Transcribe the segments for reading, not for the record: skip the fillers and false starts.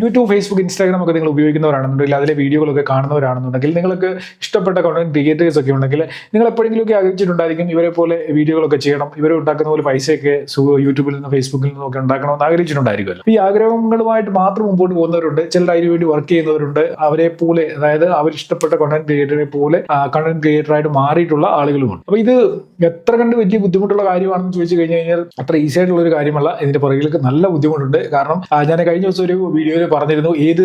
YouTube, Facebook, Instagram ഒക്കെ നിങ്ങൾ ഉപയോഗിക്കുന്നവരാണെന്നുണ്ടെങ്കിൽ അതിലെ വീഡിയോകളൊക്കെ കാണുന്നവരാണെന്നുണ്ടെങ്കിൽ നിങ്ങൾക്ക് ഇഷ്ടപ്പെട്ട കണ്ടന്റ് ക്രിയേറ്റേഴ്സ് ഒക്കെ ഉണ്ടെങ്കിൽ നിങ്ങൾ എപ്പോഴെങ്കിലുമൊക്കെ ആഗ്രഹിച്ചിട്ടുണ്ടായിരിക്കും ഇവരെ പോലെ വീഡിയോകളൊക്കെ ചെയ്യണം, ഇവരെ ഉണ്ടാക്കുന്ന പോലെ പൈസയൊക്കെ യൂട്യൂബിൽ നിന്ന് ഫേസ്ബുക്കിൽ നിന്നൊക്കെ ഉണ്ടാക്കണമെന്ന് ആഗ്രഹിച്ചിട്ടുണ്ടായിരിക്കുമല്ലോ. ഈ ആഗ്രഹങ്ങളുമായിട്ട് മാത്രം മുമ്പോട്ട് പോകുന്നവരുണ്ട്, ചിലർ അതിനു വേണ്ടി വർക്ക് ചെയ്യുന്നവരുണ്ട്. അവരെ പോലെ, അതായത് അവർ ഇഷ്ടപ്പെട്ട കണ്ടന്റ് ക്രിയേറ്ററെ പോലെ കണ്ടന്റ് ക്രിയേറ്ററായിട്ട് മാറിയിട്ടുള്ള ആളുകളുമുണ്ട്. അപ്പൊ ഇത് എത്ര കണ്ട് വലിയ ബുദ്ധിമുട്ടുള്ള കാര്യമാണെന്ന് ചോദിച്ചു കഴിഞ്ഞാൽ അത്ര ഈസി ആയിട്ടുള്ള ഒരു കാര്യമല്ല. ഇതിന്റെ പുറകിലേക്ക് നല്ല ബുദ്ധിമുട്ടുണ്ട്. കാരണം ഞാൻ കഴിഞ്ഞ ദിവസം ഒരു വീഡിയോയിൽ പറഞ്ഞിരുന്നു, ഏത്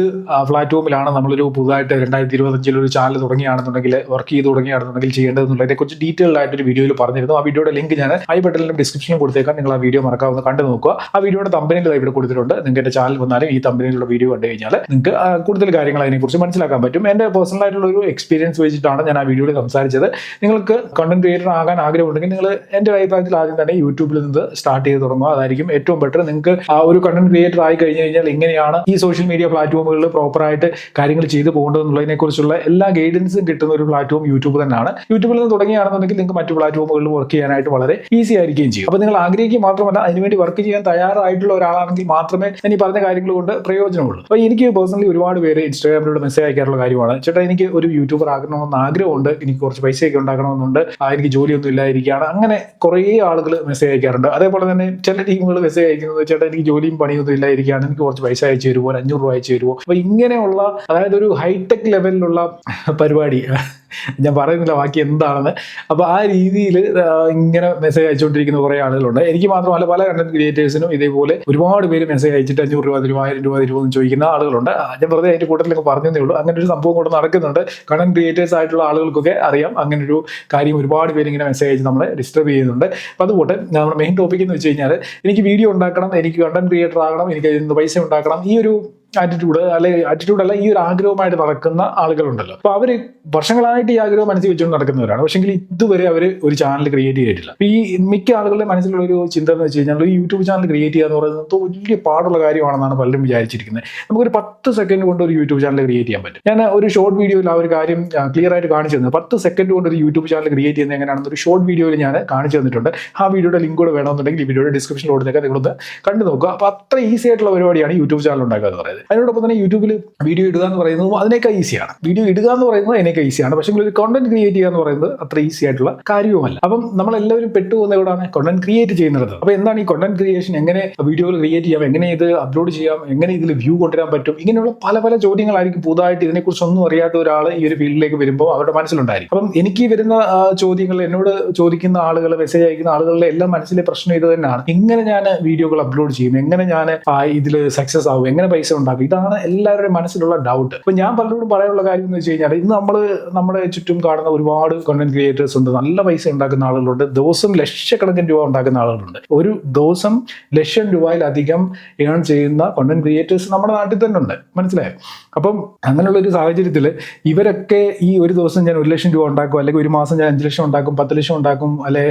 പ്ലാറ്റ്ഫോമിലാണ് നമ്മളൊരു പുതുതായിട്ട് 2025 ഒരു ചാനൽ തുടങ്ങിയാണെന്നുണ്ടെങ്കിൽ, വർക്ക് ചെയ്ത് തുടങ്ങിയാണെന്നുണ്ടെങ്കിൽ ചെയ്യേണ്ടതെന്നുള്ളതിനെ കുറിച്ച് ഡീറ്റെയിൽഡ് ആയിട്ട് ഒരു വീഡിയോയിൽ പറഞ്ഞിരുന്നു. ആ വീഡിയോയുടെ ലിങ്ക് ഞാൻ ഐ ബട്ടണിലും ഡിസ്ക്രിപ്ഷനിലും കൊടുത്തേക്കാം. നിങ്ങൾ ആ വീഡിയോ മറക്കാവുന്ന കണ്ടു നോക്കുക. ആ വീഡിയോയുടെ തമ്പനിയിൽ ഇവിടെ കൊടുത്തിട്ടുണ്ട്. നിങ്ങൾക്ക് എന്റെ ചാനൽ വന്നാലും ഈ തമ്പനിയിലുള്ള വീഡിയോ കണ്ടു കഴിഞ്ഞാൽ നിങ്ങൾക്ക് കൂടുതൽ കാര്യങ്ങൾ അതിനെക്കുറിച്ച് മനസ്സിലാക്കാൻ പറ്റും. എന്റെ പേഴ്സണൽ ആയിട്ടുള്ള ഒരു എക്സ്പീരിയൻസ് വെച്ചിട്ടാണ് ഞാൻ ആ വീഡിയോയിൽ സംസാരിച്ചത്. നിങ്ങൾക്ക് കണ്ടന്റ് ക്രിയേറ്റർ ആകാൻ ആഗ്രഹമുണ്ടെങ്കിൽ നിങ്ങൾ എന്റെ അഭിപ്രായത്തിൽ ആദ്യം തന്നെ യൂട്യൂബിൽ നിന്ന് സ്റ്റാർട്ട് ചെയ്ത് തുടങ്ങുക. അതായിരിക്കും ഏറ്റവും ബെറ്റർ. നിങ്ങൾക്ക് ആ ഒരു കണ്ടന്റ് ക്രിയേറ്റർ ആയി കഴിഞ്ഞു കഴിഞ്ഞാൽ എങ്ങനെയാണ് ഈ സോഷ്യൽ മീഡിയ പ്ലാറ്റ്ഫോമുകളിൽ പ്രോപ്പറായിട്ട് കാര്യങ്ങൾ ചെയ്തു പോകേണ്ടതെന്നുള്ളതിനെ കുറിച്ചുള്ള എല്ലാ ഗൈഡൻസും കിട്ടുന്ന ഒരു പ്ലാറ്റ്ഫോം യൂട്യൂബ് തന്നെയാണ്. യൂട്യൂബിൽ നിന്ന് തുടങ്ങിയാണെന്നുണ്ടെങ്കിൽ നിങ്ങൾക്ക് മറ്റു പ്ലാറ്റ്ഫോമുകളിൽ വർക്ക് ചെയ്യാനായിട്ട് വളരെ ഈസി ആയിരിക്കുകയും ചെയ്യും. അപ്പോൾ നിങ്ങൾ ആഗ്രഹിക്കുക മാത്രമല്ല, അതിനുവേണ്ടി വർക്ക് ചെയ്യാൻ തയ്യാറായിട്ടുള്ള ഒരാളാണെങ്കിൽ മാത്രമേ ഞാൻ ഈ പറഞ്ഞ കാര്യങ്ങൾ കൊണ്ട് പ്രയോജനമുള്ളൂ. അപ്പോൾ എനിക്ക് പേഴ്സണലി ഒരുപാട് പേര് ഇൻസ്റ്റാഗ്രാമിലൂടെ മെസ്സേജ് അയക്കാറുള്ള കാര്യമാണ്, ചേട്ടാ എനിക്ക് ഒരു യൂട്യൂബർ ആകണമെന്ന് ആഗ്രഹമുണ്ട്, എനിക്ക് കുറച്ച് പൈസയൊക്കെ ഉണ്ടാക്കണമെന്നുണ്ട്, എനിക്ക് ജോലിയൊന്നും ഇല്ലായിരിക്കുകയാണ്. അങ്ങനെ കുറേ ആളുകൾ മെസ്സേജ് അയക്കാറുണ്ട്. അതേപോലെ തന്നെ ചില ടീമുകൾ മെസ്സേജ് അയക്കുന്നത്, ചേട്ടാ എനിക്ക് ജോലിയും പണിയൊന്നും ഇല്ലായിരിക്കുകയാണ്, എനിക്ക് കുറച്ച് പൈസ അയച്ചു തരുമോ, 500 രൂപ അയച്ചു തരുമോ. അപ്പോൾ ഇങ്ങനെയുള്ള, അതായത് ഒരു ഹൈടെക് ലെവലിലുള്ള പരിപാടി, ഞാൻ പറയുന്നില്ല ബാക്കി എന്താണെന്ന്. അപ്പോൾ ആ രീതിയിൽ ഇങ്ങനെ മെസ്സേജ് അയച്ചുകൊണ്ടിരിക്കുന്ന കുറേ ആളുകളുണ്ട്. എനിക്ക് മാത്രമല്ല പല കണ്ടന്റ് ക്രിയേറ്റേഴ്സിനും ഇതേപോലെ ഒരുപാട് പേര് മെസ്സേജ് അയച്ചിട്ട് 500 രൂപ തരുമോ, 1000 രൂപ തരുമോ എന്ന് ചോദിക്കുന്ന ആളുകളുണ്ട്. ഞാൻ വെറുതെ അതിന്റെ കൂട്ടത്തിലൊക്കെ പറഞ്ഞതേ ഉള്ളൂ. അങ്ങനെ ഒരു സംഭവം കൊണ്ട് നടക്കുന്നുണ്ട്. കണ്ടന്റ് ക്രിയേറ്റേഴ്സ് ആയിട്ടുള്ള ആളുകൾക്കൊക്കെ അറിയാം അങ്ങനെ ഒരു കാര്യം. ഒരുപാട് പേര് ഇങ്ങനെ മെസ്സേജ് അയച്ച് നമ്മളെ ഡിസ്റ്റർബ് ചെയ്യുന്നുണ്ട്. അപ്പോൾ അതുകൊണ്ട് നമ്മുടെ മെയിൻ ടോപ്പിക് എന്ന് വെച്ച് കഴിഞ്ഞാൽ, എനിക്ക് വീഡിയോ ഉണ്ടാക്കണം, എനിക്ക് കണ്ടന്റ് ക്രിയേറ്റർ ആകണം, എനിക്ക് അതിൽ നിന്ന് പൈസ ഉണ്ടാക്കണം, ഈ ഒരു ആറ്റിറ്റ്യൂഡല്ല, ഈ ഒരു ആഗ്രഹമായിട്ട് നടക്കുന്ന ആളുകളുണ്ടല്ലോ. അപ്പൊ അവര് വർഷങ്ങളായിട്ട് ഈ ആഗ്രഹം മനസ്സിൽ വെച്ചുകൊണ്ട് നടക്കുന്നവരാണ്. പക്ഷെങ്കിൽ ഇതുവരെ അവർ ഒരു ചാനൽ ക്രിയേറ്റ് ചെയ്തിട്ടില്ല. അപ്പൊ ഈ മിക്ക ആളുകളുടെ മനസ്സിലുള്ള ഒരു ചിന്ത എന്ന് വെച്ച് കഴിഞ്ഞാൽ, ഒരു യൂട്യൂബ് ചാനൽ ക്രിയേറ്റ് ചെയ്യുക എന്ന് പറയുന്നത് വലിയ പാടുള്ള കാര്യമാണെന്നാണ് പലരും വിചാരിച്ചിരിക്കുന്നത്. നമുക്കൊരു 10 സെക്കൻഡ് കൊണ്ട് ഒരു യൂട്യൂബ് ചാനൽ ക്രിയേറ്റ് ചെയ്യാൻ പറ്റും. ഞാൻ ഒരു ഷോർട്ട് വീഡിയോയിൽ ആ ഒരു കാര്യം ക്ലിയർ ആയിട്ട് കാണിച്ചു തന്നത്. 10 സെക്കൻഡ് കൊണ്ട് ഒരു യൂട്യൂബ് ചാനൽ ക്രിയേറ്റ് ചെയ്യുന്നത് എങ്ങനെയാണെന്ന് ഒരു ഷോർട്ട് വീഡിയോയിൽ ഞാൻ കാണിച്ചു തന്നിട്ടുണ്ട്. ആ വീഡിയോയുടെ ലിങ്ക് കൂടെ വേണമെന്നുണ്ടെങ്കിൽ ഈ വീഡിയോയുടെ ഡിസ്ക്രിപ്ഷനിൽ കൊടുത്തേക്കാം, നിങ്ങളൊന്ന് കണ്ടു നോക്കുക. അപ്പൊ അത്ര ഈസി ആയിട്ടുള്ള പരിപാടിയാണ് യൂട്യൂബ് ചാനൽ ഉണ്ടാക്കുക എന്ന് പറയുന്നത്. അതിനോടൊപ്പം തന്നെ യൂട്യൂബിൽ വീഡിയോ ഇടുക എന്ന് പറയുന്നത് അതിനേക്കാൾ ഈസിയാണ്. വീഡിയോ ഇടുക എന്ന് പറയുന്നത് അതിനേക്കാൾ ഈസിയാണ്. പക്ഷേ ഒരു കണ്ടന്റ് ക്രിയേറ്റ് ചെയ്യുക എന്ന് പറയുന്നത് അത്ര ഈസി ആയിട്ടുള്ള കാര്യവുമല്ല. അപ്പം നമ്മളെല്ലാവരും പെട്ടുപോകുന്ന എവിടെയാണ്? കണ്ടന്റ് ക്രിയേറ്റ് ചെയ്യുന്നത്. അപ്പോൾ എന്താണ് ഈ കണ്ടന്റ് ക്രിയേഷൻ? എങ്ങനെ വീഡിയോകൾ ക്രിയേറ്റ് ചെയ്യാം, എങ്ങനെ ഇത് അപ്ലോഡ് ചെയ്യാം, എങ്ങനെ ഇതിൽ വ്യൂ കൊണ്ടുവരാൻ പറ്റും, ഇങ്ങനെയുള്ള പല പല ചോദ്യങ്ങളായിരിക്കും പുതുതായിട്ട് ഇതിനെക്കുറിച്ചൊന്നും അറിയാത്ത ഒരാൾ ഈ ഒരു ഫീൽഡിലേക്ക് വരുമ്പോൾ അവരുടെ മനസ്സിലുണ്ടായിരിക്കും. അപ്പം എനിക്ക് വരുന്ന ചോദ്യങ്ങൾ, എന്നോട് ചോദിക്കുന്ന ആളുകൾ, മെസ്സേജ് അയക്കുന്ന ആളുകളുടെ എല്ലാം മനസ്സിലെ പ്രശ്നം ഇത് തന്നെയാണ്. എങ്ങനെ ഞാൻ വീഡിയോകൾ അപ്ലോഡ് ചെയ്യും, എങ്ങനെ ഞാൻ ഇതിൽ സക്സസ് ആവും, എങ്ങനെ പൈസ ഉണ്ടാക്കും, ഇതാണ് എല്ലാവരുടെ മനസ്സിലുള്ള ഡൗട്ട്. അപ്പൊ ഞാൻ പലരോടും പറയാനുള്ള കാര്യം എന്ന് വെച്ച് കഴിഞ്ഞാൽ, ഇന്ന് നമ്മുടെ ചുറ്റും കാണുന്ന ഒരുപാട് കണ്ടന്റ് ക്രിയേറ്റേഴ്സ് ഉണ്ട്, നല്ല പൈസ ഉണ്ടാക്കുന്ന ആളുകളുണ്ട്, ദിവസം ലക്ഷക്കണക്കിന് രൂപ ഉണ്ടാക്കുന്ന ആളുകളുണ്ട്. ഒരു ദിവസം ലക്ഷം രൂപയിലധികം ഏൺ ചെയ്യുന്ന കണ്ടന്റ് ക്രിയേറ്റേഴ്സ് നമ്മുടെ നാട്ടിൽ തന്നെ ഉണ്ട്. മനസ്സിലായോ? അപ്പം അങ്ങനെയുള്ള ഒരു സാഹചര്യത്തിൽ ഇവരൊക്കെ ഈ ഒരു ദിവസം ഞാൻ 1 ലക്ഷം രൂപ ഉണ്ടാക്കും, അല്ലെങ്കിൽ ഒരു മാസം ഞാൻ 5 ലക്ഷം ഉണ്ടാക്കും, 10 ലക്ഷം ഉണ്ടാക്കും, അല്ലെ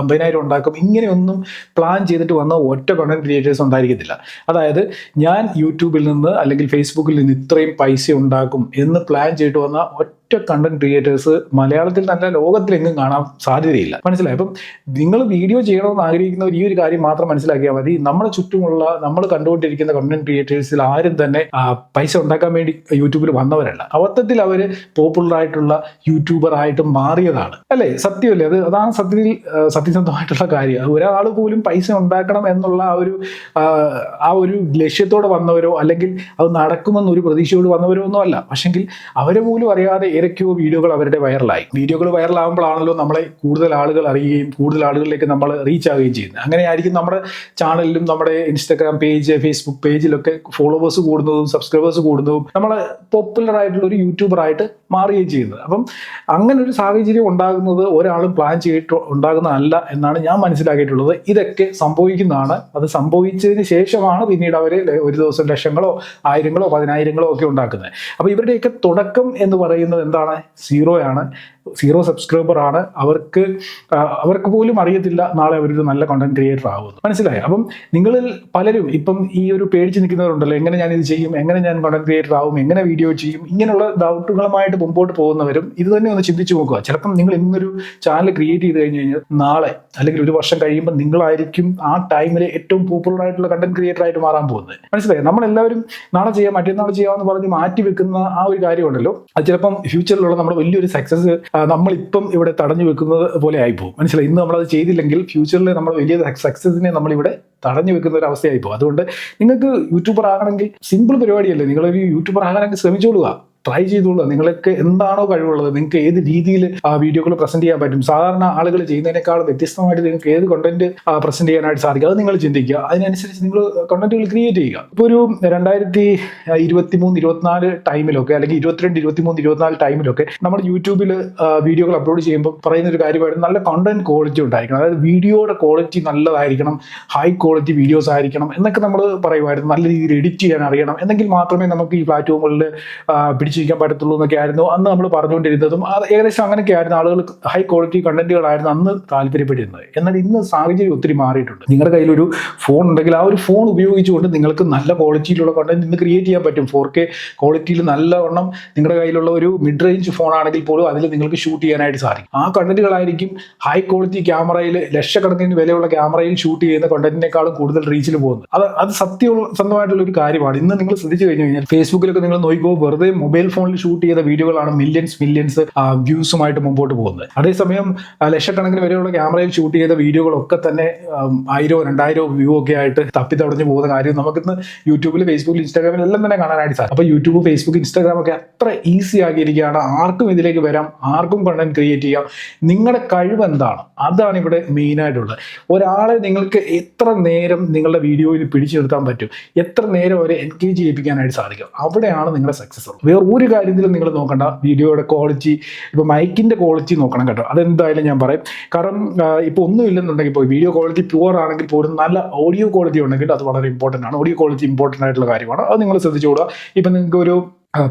50,000 ഉണ്ടാക്കും, ഇങ്ങനെയൊന്നും പ്ലാൻ ചെയ്തിട്ട് വന്ന ഒറ്റ കണ്ടന്റ് ക്രിയേറ്റേഴ്സ് ഉണ്ടായിരിക്കത്തില്ല. അതായത് ഞാൻ യൂട്യൂബിൽ നിന്ന് അല്ലെങ്കിൽ ഫേസ്ബുക്കിൽ നിന്ന് ഇത്രയും പൈസ ഉണ്ടാക്കും എന്ന് പ്ലാൻ ചെയ്തിട്ട് വന്ന ഒറ്റ കണ്ടന്റ് ക്രിയേറ്റേഴ്സ് മലയാളത്തിൽ തന്നെ ലോകത്തിലെങ്ങും കാണാൻ സാധ്യതയില്ല. മനസ്സിലായി? അപ്പം നിങ്ങൾ വീഡിയോ ചെയ്യണമെന്ന് ആഗ്രഹിക്കുന്നവർ ഈ ഒരു കാര്യം മാത്രം മനസ്സിലാക്കിയാൽ മതി. നമ്മുടെ ചുറ്റുമുള്ള, നമ്മൾ കണ്ടുകൊണ്ടിരിക്കുന്ന കണ്ടന്റ് ക്രിയേറ്റേഴ്സിൽ ആരും തന്നെ പൈസ ഉണ്ടാക്കാൻ വേണ്ടി യൂട്യൂബിൽ വന്നവരല്ല. അബദ്ധത്തിൽ അവർ പോപ്പുലർ ആയിട്ടുള്ള യൂട്യൂബർ ആയിട്ട് മാറിയതാണ്. അല്ലേ? സത്യമല്ലേ? അതാണ് സത്യത്തിൽ സത്യസന്ധമായിട്ടുള്ള കാര്യം. ഒരാൾ പോലും പൈസ ഉണ്ടാക്കണം എന്നുള്ള ആ ഒരു ലക്ഷ്യത്തോടെ വന്നവരോ അല്ലെങ്കിൽ അത് നടക്കുമെന്നൊരു പ്രതീക്ഷയോട് വന്നവരോ ഒന്നും അല്ല. പക്ഷെങ്കിൽ അവരെ പോലും അറിയാതെ ഏതൊക്കെയോ വീഡിയോകൾ അവരുടെ വൈറലായി. വീഡിയോകൾ വൈറലാകുമ്പോഴാണല്ലോ നമ്മളെ കൂടുതൽ ആളുകൾ അറിയുകയും കൂടുതൽ ആളുകളിലേക്ക് നമ്മൾ റീച്ച് ആവുകയും ചെയ്യുന്നത്. അങ്ങനെയായിരിക്കും നമ്മുടെ ചാനലിലും നമ്മുടെ ഇൻസ്റ്റാഗ്രാം പേജ്, ഫേസ്ബുക്ക് പേജിലൊക്കെ ഫോളോവേഴ്സ് കൂടുന്നതും സബ്സ്ക്രൈബേഴ്സ് കൂടുന്നതും നമ്മൾ പോപ്പുലർ ആയിട്ടുള്ള ഒരു യൂട്യൂബർ ആയിട്ട് മാറുകയും ചെയ്യുന്നത്. അപ്പം അങ്ങനെ ഒരു സാഹചര്യം ഉണ്ടാകുന്നത് ഒരാളും പ്ലാൻ ചെയ്തിട്ട് ഉണ്ടാകുന്നതല്ല എന്നാണ് ഞാൻ മനസ്സിലാക്കിയിട്ടുള്ളത്. ഇതൊക്കെ സംഭവിക്കുന്നതാണ്. അത് സംഭവിച്ചതിന് ശേഷമാണ് പിന്നീട് അവർ ഒരു ദിവസം ലക്ഷങ്ങളോ 1000-ങ്ങളോ 10,000-ങ്ങളോ ഒക്കെ ഉണ്ടാക്കുന്നത്. അപ്പോൾ ഇവരുടെയൊക്കെ തുടക്കം എന്ന് പറയുന്നത് എന്താണ്? 0 ആണ്. 0 സബ്സ്ക്രൈബർ ആണ്, അവർക്ക് പോലും അറിയത്തില്ല നാളെ അവരൊരു നല്ല കണ്ടന്റ് ക്രിയേറ്റർ ആവുമെന്ന്. മനസ്സിലായോ? അപ്പം നിങ്ങളിൽ പലരും ഇപ്പം ഈ ഒരു പേടിച്ച് നിൽക്കുന്നവരുണ്ടല്ലോ, എങ്ങനെ ഞാൻ ഇത് ചെയ്യും, എങ്ങനെ ഞാൻ കണ്ടന്റ് ക്രിയേറ്റർ ആവും, എങ്ങനെ വീഡിയോ ചെയ്യും, ഇങ്ങനെയുള്ള ഡൗട്ടുകളുമായിട്ട് മുമ്പോട്ട് പോകുന്നവരും ഇത് തന്നെ ഒന്ന് ചിന്തിച്ചു നോക്കുക. ചിലപ്പം നിങ്ങൾ ഇന്നൊരു ചാനൽ ക്രിയേറ്റ് ചെയ്ത് കഴിഞ്ഞ് കഴിഞ്ഞാൽ നാളെ അല്ലെങ്കിൽ ഒരു വർഷം കഴിയുമ്പോൾ നിങ്ങളായിരിക്കും ആ ടൈമിൽ ഏറ്റവും പോപ്പുലർ ആയിട്ടുള്ള കണ്ടന്റ് ക്രിയേറ്റർ ആയിട്ട് മാറാൻ പോകുന്നത്. മനസ്സിലായോ? നമ്മളെല്ലാവരും നാളെ ചെയ്യാം, മറ്റന്നാൾ ചെയ്യാമെന്ന് പറഞ്ഞ് മാറ്റി വെക്കുന്ന ആ ഒരു കാര്യമുണ്ടല്ലോ, അത് ചിലപ്പം ഫ്യൂച്ചറിലുള്ള നമ്മുടെ വലിയൊരു സക്സസ് നമ്മളിപ്പം ഇവിടെ തടഞ്ഞു വെക്കുന്നത് പോലെ ആയിപ്പോകും. മനസ്സിലായി? ഇന്ന് നമ്മളത് ചെയ്തില്ലെങ്കിൽ ഫ്യൂച്ചറിൽ നമ്മൾ വലിയ സക്സസിനെ നമ്മളിവിടെ തടഞ്ഞു വെക്കുന്ന ഒരു അവസ്ഥയായിപ്പോകും. അതുകൊണ്ട് നിങ്ങൾക്ക് യൂട്യൂബർ ആകണമെങ്കിൽ സിമ്പിൾ പരിപാടിയല്ലേ, നിങ്ങളൊരു യൂട്യൂബർ ആകാനെങ്കിൽ ശ്രമിച്ചോളുക, ട്രൈ ചെയ്തോളുക. നിങ്ങൾക്ക് എന്താണോ കഴിവുള്ളത്, നിങ്ങൾക്ക് ഏത് രീതിയിൽ ആ വീഡിയോകൾ പ്രസന്റ് ചെയ്യാൻ പറ്റും, സാധാരണ ആളുകൾ ചെയ്യുന്നതിനേക്കാൾ വ്യത്യസ്തമായിട്ട് നിങ്ങൾക്ക് ഏത് കണ്ടന്റ് പ്രസന്റ് ചെയ്യാനായിട്ട് സാധിക്കും, അത് നിങ്ങൾ ചിന്തിക്കുക. അതിനനുസരിച്ച് നിങ്ങൾ കണ്ടന്റുകൾ ക്രിയേറ്റ് ചെയ്യുക. ഇപ്പോൾ ഒരു 2023-24 ടൈമിലൊക്കെ, അല്ലെങ്കിൽ 22-23-24 ടൈമിലൊക്കെ നമ്മുടെ യൂട്യൂബിൽ വീഡിയോകൾ അപ്ലോഡ് ചെയ്യുമ്പോൾ പറയുന്ന ഒരു കാര്യമായിട്ട് നല്ല കണ്ടന്റ് ക്വാളിറ്റി ഉണ്ടായിരിക്കണം. അതായത് വീഡിയോയുടെ ക്വാളിറ്റി നല്ലതായിരിക്കണം, ഹൈ ക്വാളിറ്റി വീഡിയോസ് ആയിരിക്കണം എന്നൊക്കെ നമ്മൾ പറയുമായിരുന്നു. നല്ല രീതിയിൽ എഡിറ്റ് ചെയ്യാൻ അറിയണം, എന്നെങ്കിൽ മാത്രമേ നമുക്ക് ഈ പ്ലാറ്റ്ഫോമുകളിൽ പിടിച്ചിരിക്കാൻ പറ്റത്തുള്ളൂ എന്നൊക്കെ ആയിരുന്നു അന്ന് നമ്മൾ പറഞ്ഞുകൊണ്ടിരുന്നതും. അത് ഏകദേശം അങ്ങനെയൊക്കെ ആയിരുന്നു. ആളുകൾ ഹൈ ക്വാളിറ്റി കണ്ടന്റുകളായിരുന്നു അന്ന് താല്പര്യപ്പെട്ടിരുന്നത്. എന്നാൽ ഇന്ന് സാഹചര്യം ഒത്തിരി മാറിയിട്ടുണ്ട്. നിങ്ങളുടെ കയ്യിലൊരു ഫോൺ ഉണ്ടെങ്കിൽ ആ ഒരു ഫോൺ ഉപയോഗിച്ചുകൊണ്ട് നിങ്ങൾക്ക് നല്ല ക്വാളിറ്റിയിലുള്ള കണ്ടന്റ് ഇന്ന് ക്രിയേറ്റ് ചെയ്യാൻ പറ്റും. 4K ക്വാളിറ്റിയിൽ നല്ലവണ്ണം നിങ്ങളുടെ കയ്യിലുള്ള ഒരു മിഡ് റേഞ്ച് ഫോൺ ആണെങ്കിൽ പോലും അതിൽ നിങ്ങൾക്ക് ഷൂട്ട് ചെയ്യാനായിട്ട് സാധിക്കും. ആ കണ്ടന്റുകളായിരിക്കും ഹൈ ക്വാളിറ്റി ക്യാമറയിൽ, ലക്ഷക്കണക്കിന് വിലയുള്ള ക്യാമറയിൽ ഷൂട്ട് ചെയ്യുന്ന കണ്ടന്റിനേക്കാളും കൂടുതൽ റീച്ചിൽ പോകുന്നത്. അത് സത്യസന്ധമായിട്ടുള്ള ഒരു കാര്യമാണ്. ഇന്ന് നിങ്ങൾ ശ്രദ്ധിച്ചു കഴിഞ്ഞു കഴിഞ്ഞാൽ ഫേസ്ബുക്കിലൊക്കെ നിങ്ങൾ നോക്കിക്കോ, വെറുതെ മൊബൈൽ ഫോണിൽ ഷൂട്ട് ചെയ്ത വീഡിയോകളാണ് മില്യൺസ് വ്യൂസുമായിട്ട് മുമ്പോട്ട് പോകുന്നത്. അതേസമയം ലക്ഷക്കണക്കിന് വരെയുള്ള ക്യാമറയിൽ ഷൂട്ട് ചെയ്ത വീഡിയോകളൊക്കെ തന്നെ 1000-2000 വ്യൂ ഒക്കെ ആയിട്ട് തപ്പിത്തടഞ്ഞു പോകുന്ന കാര്യം നമുക്കിന്ന് യൂട്യൂബിൽ, ഫേസ്ബുക്കിൽ, ഇൻസ്റ്റാഗ്രാമിൽ എല്ലാം തന്നെ കാണാനായിട്ട് സാധിക്കും. അപ്പോൾ യൂട്യൂബ്, ഫേസ്ബുക്ക്, ഇൻസ്റ്റാഗ്രാം ഒക്കെ അത്ര ഈസി ആക്കിയിരിക്കുകയാണ്. ആർക്കും ഇതിലേക്ക് വരാം, ആർക്കും കണ്ടന്റ് ക്രിയേറ്റ് ചെയ്യാം. നിങ്ങളുടെ കഴിവ് എന്താണ്, അതാണ് ഇവിടെ മെയിനായിട്ടുള്ളത്. ഒരാളെ നിങ്ങൾക്ക് എത്ര നേരം നിങ്ങളുടെ വീഡിയോയിൽ പിടിച്ചു നിർത്താൻ പറ്റും, എത്ര നേരം അവരെ എൻഗേജ് ചെയ്യിപ്പിക്കാനായിട്ട് സാധിക്കും, അവിടെയാണ് നിങ്ങളുടെ സക്സസ് ഉള്ളത്. വേറെ ഒരു കാര്യത്തിലും നിങ്ങൾ നോക്കണ്ട. വീഡിയോയുടെ ക്വാളിറ്റി, ഇപ്പോൾ മൈക്കിന്റെ ക്വാളിറ്റി നോക്കണം കേട്ടോ. അതെന്തായാലും ഞാൻ പറയും. കാരണം ഇപ്പോൾ ഒന്നും ഇല്ലെന്നുണ്ടെങ്കിൽ, ഇപ്പോൾ വീഡിയോ ക്വാളിറ്റി പ്യുവർ ആണെങ്കിൽ പോലും നല്ല ഓഡിയോ ക്വാളിറ്റി ഉണ്ടെങ്കിൽ അത് വളരെ ഇമ്പോർട്ടൻ്റ് ആണ്. ഓഡിയോ ക്വാളിറ്റി ഇമ്പോർട്ടൻ്റ് ആയിട്ടുള്ള കാര്യമാണ്. അത് നിങ്ങൾ ശ്രദ്ധിച്ചുകൂടുക. ഇപ്പം നിങ്ങൾക്ക് ഒരു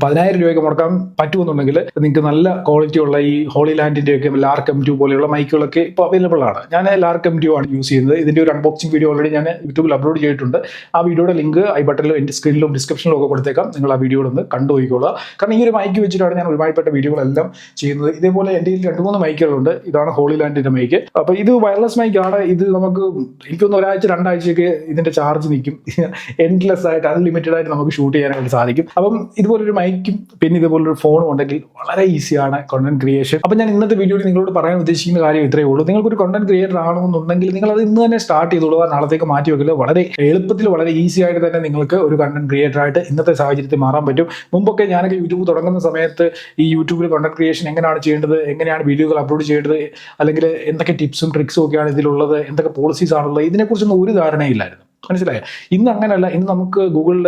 10,000 രൂപയ്ക്ക് മുടക്കാൻ പറ്റുമെന്നുണ്ടെങ്കിൽ നിങ്ങൾക്ക് നല്ല ക്വാളിറ്റി ഉള്ള ഈ ഹോളി ലാൻഡിന്റെ ഒക്കെ ലാർക്ക് M2 പോലെയുള്ള മൈക്കുകളൊക്കെ ഇപ്പോൾ അവൈലബിൾ ആണ്. ഞാൻ ലാർക്ക് M2 ആണ് യൂസ് ചെയ്യുന്നത്. ഇതിന്റെ ഒരു അൺബോക്സിംഗ് വീഡിയോ ഓൾറെഡി ഞാൻ യൂട്യൂബിൽ അപ്ലോഡ് ചെയ്തിട്ടുണ്ട്. ആ വീഡിയോയുടെ ലിങ്ക് ഐ ബട്ടണിലും എൻ്റെ സ്ക്രീനിലും ഡിസ്ക്രിപ്ഷനിലും ഒക്കെ കൊടുത്തേക്കാം. നിങ്ങൾ ആ വീഡിയോ ഒന്ന് കണ്ടുപോയിക്കോളുക. കാരണം ഈ ഒരു മൈക്ക് വെച്ചിട്ടാണ് ഞാൻ ഒരുമാതിരിപ്പെട്ട വീഡിയോകളെല്ലാം ചെയ്യുന്നത്. ഇതേപോലെ എൻ്റെ 2-3 മൈക്കുകളുണ്ട്. ഇതാണ് ഹോളി ലാൻഡിന്റെ മൈക്ക്. അപ്പോൾ ഇത് വയർലെസ് മൈക്കാണ്. ഇത് നമുക്ക് എനിക്കൊന്ന് 1-2 ആഴ്ചയൊക്കെ ഇതിന്റെ ചാർജ് നിൽക്കും. എൻഡ്ലെസ് ആയിട്ട്, അൺലിമിറ്റഡ് ആയിട്ട് നമുക്ക് ഷൂട്ട് ചെയ്യാനായിട്ട് സാധിക്കും. അപ്പം ഇതുപോലെ മൈക്കും പിന്നെ ഇതുപോലൊരു ഫോണും ഉണ്ടെങ്കിൽ വളരെ ഈസിയാണ് കണ്ടന്റ് ക്രിയേഷൻ. അപ്പം ഞാൻ ഇന്നത്തെ വീഡിയോയിൽ നിങ്ങളോട് പറയാൻ ഉദ്ദേശിക്കുന്ന കാര്യം ഇത്രയേ ഉള്ളൂ. നിങ്ങൾക്കൊരു കണ്ടന്റ് ക്രിയേറ്റർ ആണെന്നുണ്ടെങ്കിൽ നിങ്ങൾ അത് ഇന്ന് തന്നെ സ്റ്റാർട്ട് ചെയ്തോളുക, നാളത്തേക്ക് മാറ്റി വെക്കില്ല. വളരെ എളുപ്പത്തിൽ, വളരെ ഈസി ആയിട്ട് തന്നെ നിങ്ങൾക്ക് ഒരു കണ്ടന്റ് ക്രിയേറ്റർ ആയിട്ട് ഇന്നത്തെ സാഹചര്യത്തിൽ മാറാൻ പറ്റും. മുമ്പൊക്കെ ഞാനൊക്കെ യൂട്യൂബ് തുടങ്ങുന്ന സമയത്ത് ഈ യൂട്യൂബിൽ കണ്ടന്റ് ക്രിയേഷൻ എങ്ങനെയാണ് ചെയ്യേണ്ടത്, എങ്ങനെയാണ് വീഡിയോകൾ അപ്ലോഡ് ചെയ്യേണ്ടത്, അല്ലെങ്കിൽ എന്തൊക്കെ ടിപ്സും ട്രിക്സും ഒക്കെയാണ് ഇതിലുള്ളത്, എന്തൊക്കെ പോളിസീസ് ആണുള്ളത്, ഇതിനെക്കുറിച്ചൊന്നും ഒരു ധാരണയില്ലായിരുന്നു. മനസ്സിലായോ? ഇന്ന് അങ്ങനെയല്ല. ഇന്ന് നമുക്ക് ഗൂഗിളിൽ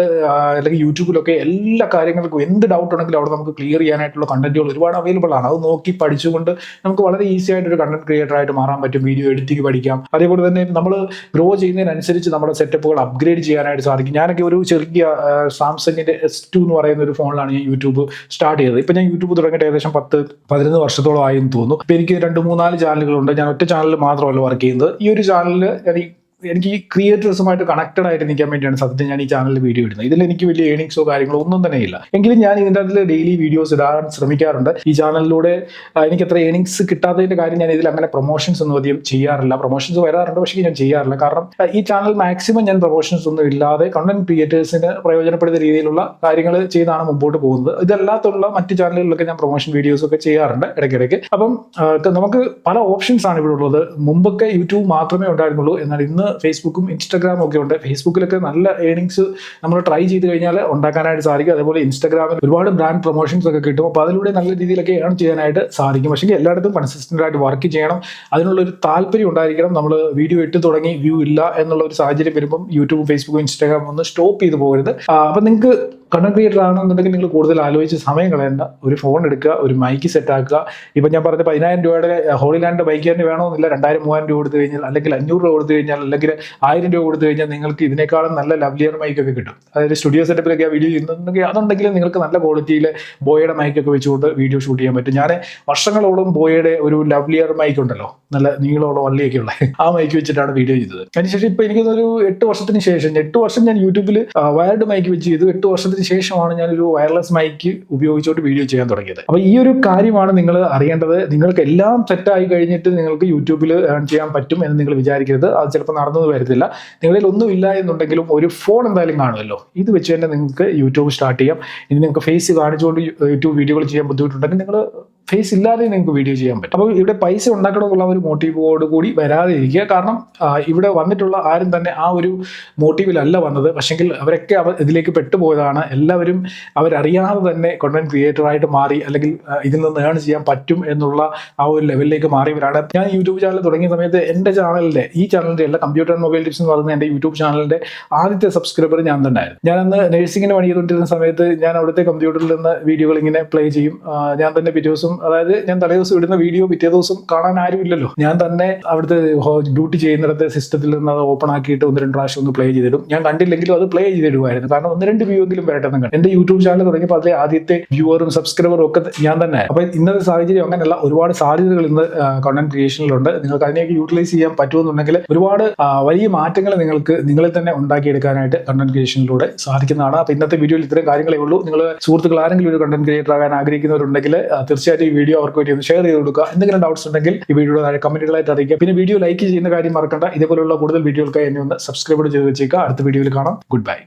അല്ലെങ്കിൽ യൂട്യൂബിലൊക്കെ എല്ലാ കാര്യങ്ങൾക്കും എന്ത് ഡൗട്ട് ഉണ്ടെങ്കിലും അവിടെ നമുക്ക് ക്ലിയർ ചെയ്യാനായിട്ടുള്ള കണ്ടന്റുകൾ ഒരുപാട് അവൈലബിൾ ആണ്. അത് നോക്കി പഠിച്ചുകൊണ്ട് നമുക്ക് വളരെ ഈസി ആയിട്ടൊരു കണ്ടന്റ് ക്രിയേറ്റർ ആയിട്ട് മാറാൻ പറ്റും. വീഡിയോ എഡിറ്റിംഗ് പഠിക്കാം. അതേപോലെ തന്നെ നമ്മൾ ഗ്രോ ചെയ്യുന്നതിനനുസരിച്ച് നമ്മുടെ സെറ്റപ്പുകൾ അപ്ഗ്രേഡ് ചെയ്യാനായിട്ട് സാധിക്കും. ഞാനൊക്കെ ഒരു ചെറിയ സാംസങ്ങിന്റെ S2 എന്ന് പറയുന്ന ഒരു ഫോണിലാണ് ഞാൻ യൂട്യൂബ് സ്റ്റാർട്ട് ചെയ്തത്. ഇപ്പം ഞാൻ യൂട്യൂബ് തുടങ്ങിയിട്ട് ഏകദേശം 10-11 വർഷത്തോളം ആയെന്ന് തോന്നുന്നു. ഇപ്പം എനിക്ക് 2-3-4 ചാനലുകളുണ്ട്. ഞാൻ ഒറ്റ ചാനലിൽ മാത്രമല്ല വർക്ക് ചെയ്യുന്നത്. ഈ ഒരു ചാനലിൽ എനിക്ക് ഈ ക്രിയേറ്റേഴ്സുമായിട്ട് കണക്റ്റഡ് ആയിട്ട് നിൽക്കാൻ വേണ്ടിയാണ് സത്യം ഞാൻ ഈ ചാനലിൽ വീഡിയോ ഇടുന്നത്. ഇതിൽ എനിക്ക് വലിയ ഏണിങ്സോ കാര്യങ്ങളോ ഒന്നും തന്നെ ഇല്ല. എങ്കിലും ഞാൻ ഇതിൻ്റെ അതിൽ ഡെയിലി വീഡിയോസ് ഇടാൻ ശ്രമിക്കാറുണ്ട്. ഈ ചാനലിലൂടെ എനിക്ക് അത്ര ഏണിങ്സ് കിട്ടാത്തതിൻ്റെ കാര്യം ഞാൻ ഇതിൽ അങ്ങനെ പ്രൊമോഷൻസ് ഒന്നും അധികം ചെയ്യാറില്ല. പ്രൊമോഷൻസ് വരാറുണ്ട്, പക്ഷേ ഞാൻ ചെയ്യാറില്ല. കാരണം ഈ ചാനൽ മാക്സിമം ഞാൻ പ്രൊമോഷൻസ് ഒന്നും ഇല്ലാതെ കണ്ടന്റ് ക്രിയേറ്റേഴ്സിന് പ്രയോജനപ്പെടുന്ന രീതിയിലുള്ള കാര്യങ്ങൾ ചെയ്താണ് മുമ്പോട്ട് പോകുന്നത്. ഇതല്ലാത്തുള്ള മറ്റ് ചാനലുകളിലൊക്കെ ഞാൻ പ്രൊമോഷൻ വീഡിയോസ് ഒക്കെ ചെയ്യാറുണ്ട് ഇടയ്ക്കിടയ്ക്ക്. അപ്പം നമുക്ക് പല ഓപ്ഷൻസ് ആണ് ഇവിടെ ഉള്ളത്. മുമ്പൊക്കെ യൂട്യൂബ് മാത്രമേ ഉണ്ടായിരുന്നുള്ളൂ. എന്നാൽ ഇന്ന് ഫേസ്ബുക്കും ഇൻസ്റ്റാഗ്രാമും ഒക്കെ ഉണ്ട്. ഫേസ്ബുക്കിലൊക്കെ നല്ല ഏണിങ്സ് നമ്മൾ ട്രൈ ചെയ്ത് കഴിഞ്ഞാൽ ഉണ്ടാക്കാനായിട്ട് സാധിക്കും. അതേപോലെ ഇൻസ്റ്റാഗ്രാമിൽ ഒരുപാട് ബ്രാൻഡ് പ്രൊമോഷൻസ് ഒക്കെ കിട്ടും. അപ്പോൾ അതിലൂടെ നല്ല രീതിയിലൊക്കെ ഏൺ ചെയ്യാനായിട്ട് സാധിക്കും. പക്ഷേ എല്ലായിടത്തും കൺസിസ്റ്റന്റ് ആയിട്ട് വർക്ക് ചെയ്യണം. അതിനുള്ളൊരു താല്പര്യം ഉണ്ടായിരിക്കണം. നമ്മൾ വീഡിയോ ഇട്ട് തുടങ്ങി വ്യൂ ഇല്ല എന്നുള്ള ഒരു സാഹചര്യം വരുമ്പം യൂട്യൂബും ഫേസ്ബുക്കും ഇൻസ്റ്റാഗ്രാമും ഒന്ന് സ്റ്റോപ്പ് ചെയ്ത് പോകരുത്. അപ്പം നിങ്ങൾക്ക് കണ്ടന്റ് ക്രിയേറ്റർ ആണെന്നുണ്ടെങ്കിൽ നിങ്ങൾ കൂടുതൽ ആലോചിച്ച് സമയം കളയേണ്ട. ഒരു ഫോൺ എടുക്കുക, ഒരു മൈക്ക് സെറ്റ് ആക്കുക. ഇപ്പം ഞാൻ പറഞ്ഞ 10,000 രൂപയുടെ ഹോളിലാൻഡ് ബൈക്ക് തന്നെ വേണമെന്നില്ല. 2,000-3,000 രൂപ കൊടുത്തു കഴിഞ്ഞാൽ, അല്ലെങ്കിൽ 500 രൂപ കൊടുത്തു കഴിഞ്ഞാൽ, അല്ലെങ്കിൽ 1000 രൂപ കൊടുത്തു കഴിഞ്ഞാൽ നിങ്ങൾക്ക് ഇതിനേക്കാളും നല്ല ലവ്ലിയർ മൈക്കൊക്കെ കിട്ടും. അതായത് സ്റ്റുഡിയോ സെറ്റപ്പിലൊക്കെ വീഡിയോ ചെയ്യുന്നുണ്ടെങ്കിൽ അതുണ്ടെങ്കിൽ നിങ്ങൾക്ക് നല്ല ക്വാളിറ്റിയിൽ ബോയുടെ മൈക്കൊക്കെ വെച്ചുകൊണ്ട് വീഡിയോ ഷൂട്ട് ചെയ്യാൻ പറ്റും. ഞാൻ വർഷങ്ങളോളം ബോയുടെ ഒരു ലവ്ലിയർ മൈക്ക് ഉണ്ടല്ലോ, നല്ല നീളമുള്ള വള്ളിയൊക്കെ ഉള്ള ആ മൈക്ക് വെച്ചിട്ടാണ് വീഡിയോ ചെയ്തത്. അതിനുശേഷം ഇപ്പൊ എനിക്കൊരു 8 വർഷത്തിന് ശേഷം, 8 വർഷം ഞാൻ യൂട്യൂബിൽ വയർഡ് മൈക്ക് വെച്ച് ചെയ്തു. 8 വർഷത്തിന് ശേഷമാണ് ഞാനൊരു വയർലെസ് മൈക്ക് ഉപയോഗിച്ചുകൊണ്ട് വീഡിയോ ചെയ്യാൻ തുടങ്ങിയത്. അപ്പൊ ഈ ഒരു കാര്യമാണ് നിങ്ങൾ അറിയേണ്ടത്. നിങ്ങൾക്ക് എല്ലാം സെറ്റായി കഴിഞ്ഞിട്ട് നിങ്ങൾക്ക് യൂട്യൂബിൽ ഏൺ ചെയ്യാൻ പറ്റും എന്ന് നിങ്ങൾ വിചാരിക്കരുത്. അത് ചിലപ്പോൾ നടന്നത് വരത്തില്ല. നിങ്ങളിൽ ഒന്നുമില്ല എന്നുണ്ടെങ്കിലും ഒരു ഫോൺ എന്തായാലും കാണുമല്ലോ, ഇത് വെച്ച് തന്നെ നിങ്ങൾക്ക് യൂട്യൂബ് സ്റ്റാർട്ട് ചെയ്യാം. ഇനി നിങ്ങൾക്ക് ഫേസ് കാണിച്ചുകൊണ്ട് യൂട്യൂബ് വീഡിയോകൾ ചെയ്യാൻ ബുദ്ധിമുട്ടുണ്ടെങ്കിൽ നിങ്ങൾ ഫേസ് ഇല്ലാതെ നിങ്ങൾക്ക് വീഡിയോ ചെയ്യാൻ പറ്റും. അപ്പോൾ ഇവിടെ പൈസ ഉണ്ടാക്കണമെന്നുള്ള ഒരു മോട്ടീവോട് കൂടി വരാതിരിക്കുക. കാരണം ഇവിടെ വന്നിട്ടുള്ള ആരും തന്നെ ആ ഒരു മോട്ടീവിലല്ല വന്നത്. പക്ഷെങ്കിൽ അവരൊക്കെ ഇതിലേക്ക് പെട്ടുപോയതാണ്. എല്ലാവരും അവരറിയാതെ തന്നെ കണ്ടന്റ് ക്രിയേറ്ററായിട്ട് മാറി, അല്ലെങ്കിൽ ഇതിൽ നിന്ന് ഏൺ ചെയ്യാൻ പറ്റും എന്നുള്ള ആ ഒരു ലെവലിലേക്ക് മാറിയവരാണ്. ഞാൻ യൂട്യൂബ് ചാനൽ തുടങ്ങിയ സമയത്ത് എൻ്റെ ചാനലിൻ്റെ, ഈ ചാനലിൻ്റെ അല്ല, കമ്പ്യൂട്ടർ ആൻഡ് മൊബൈൽ ടിപ്സ് എന്ന് പറയുന്ന എൻ്റെ യൂട്യൂബ് ചാനലിൻ്റെ ആദ്യത്തെ സബ്സ്ക്രൈബർ ഞാൻ തന്നെയായിരുന്നു. ഞാനന്ന് നഴ്സിങ്ങിന് പണി ചെയ്തുകൊണ്ടിരുന്ന സമയത്ത് ഞാൻ അവിടുത്തെ കമ്പ്യൂട്ടറിൽ നിന്ന് വീഡിയോകൾ ഇങ്ങനെ പ്ലേ ചെയ്യും. ഞാൻ തന്നെ പിറ്റേ ദിവസം, അതായത് ഞാൻ തലേ ദിവസം ഇടുന്ന വീഡിയോ പിറ്റേ ദിവസം കാണാൻ ആരുമില്ലല്ലോ, ഞാൻ തന്നെ അവിടുത്തെ ഡ്യൂട്ടി ചെയ്യുന്നിടത്തെ സിസ്റ്റത്തിൽ നിന്ന് അത് ഓപ്പൺ ആക്കിയിട്ട് 1-2 പ്രാവശ്യം ഒന്ന് പ്ലേ ചെയ്തിടും. ഞാൻ കണ്ടില്ലെങ്കിലും അത് പ്ലേ ചെയ്തിടുമായിരുന്നു. കാരണം 1-2 വ്യൂ എങ്കിലും വരട്ടെന്ന്. എന്റെ യൂട്യൂബ് ചാനൽ തുടങ്ങിയപ്പോൾ അതിലെ ആദ്യത്തെ വ്യൂവറും സബ്സ്ക്രൈബറും ഒക്കെ ഞാൻ തന്നെ. അപ്പൊ ഇന്നത്തെ സാഹചര്യം അങ്ങനെയല്ല, ഒരുപാട് സാധ്യതകൾ ഇന്ന് കണ്ടന്റ് ക്രിയേഷനിലുണ്ട്. നിങ്ങൾക്ക് അതിനെയൊക്കെ യൂട്ടിലൈസ് ചെയ്യാൻ പറ്റുമെന്നുണ്ടെങ്കിൽ ഒരുപാട് വലിയ മാറ്റങ്ങൾ നിങ്ങൾക്ക് നിങ്ങളിൽ തന്നെ ഉണ്ടാക്കിയെടുക്കാനായിട്ട് കണ്ടന്റ് ക്രിയേഷനിലൂടെ സാധിക്കുന്നതാണ്. അപ്പൊ ഇന്നത്തെ വീഡിയോയിൽ ഇത്രയും കാര്യങ്ങളേ ഉള്ളൂ. നിങ്ങൾ സുഹൃത്തുക്കൾ ആരെങ്കിലും ഒരു കണ്ടന്റ് ക്രിയേറ്റർ ആകാൻ ആഗ്രഹിക്കുന്നവരുണ്ടെങ്കിൽ തീർച്ചയായിട്ടും ഈ വീഡിയോ അവർക്ക് വേണ്ടി ഒന്ന് ഷെയർ ചെയ്ത് കൊടുക്കുക. എന്തെങ്കിലും ഡൗട്ട്സ് ഉണ്ടെങ്കിൽ ഈ വീഡിയോയുടെ താഴെ കമന്റുകളായിട്ട് അറിയിക്കുക. പിന്നെ വീഡിയോ ലൈക്ക് ചെയ്യുന്ന കാര്യം മറക്കണ്ട. ഇതേപോലുള്ള കൂടുതൽ വീഡിയോകൾക്കായി എന്നെ ഒന്ന് സബ്സ്ക്രൈബ് ചെയ്ത് വെച്ചേക്കുക. അടുത്ത വീഡിയോയിൽ കാണാം. Good bye.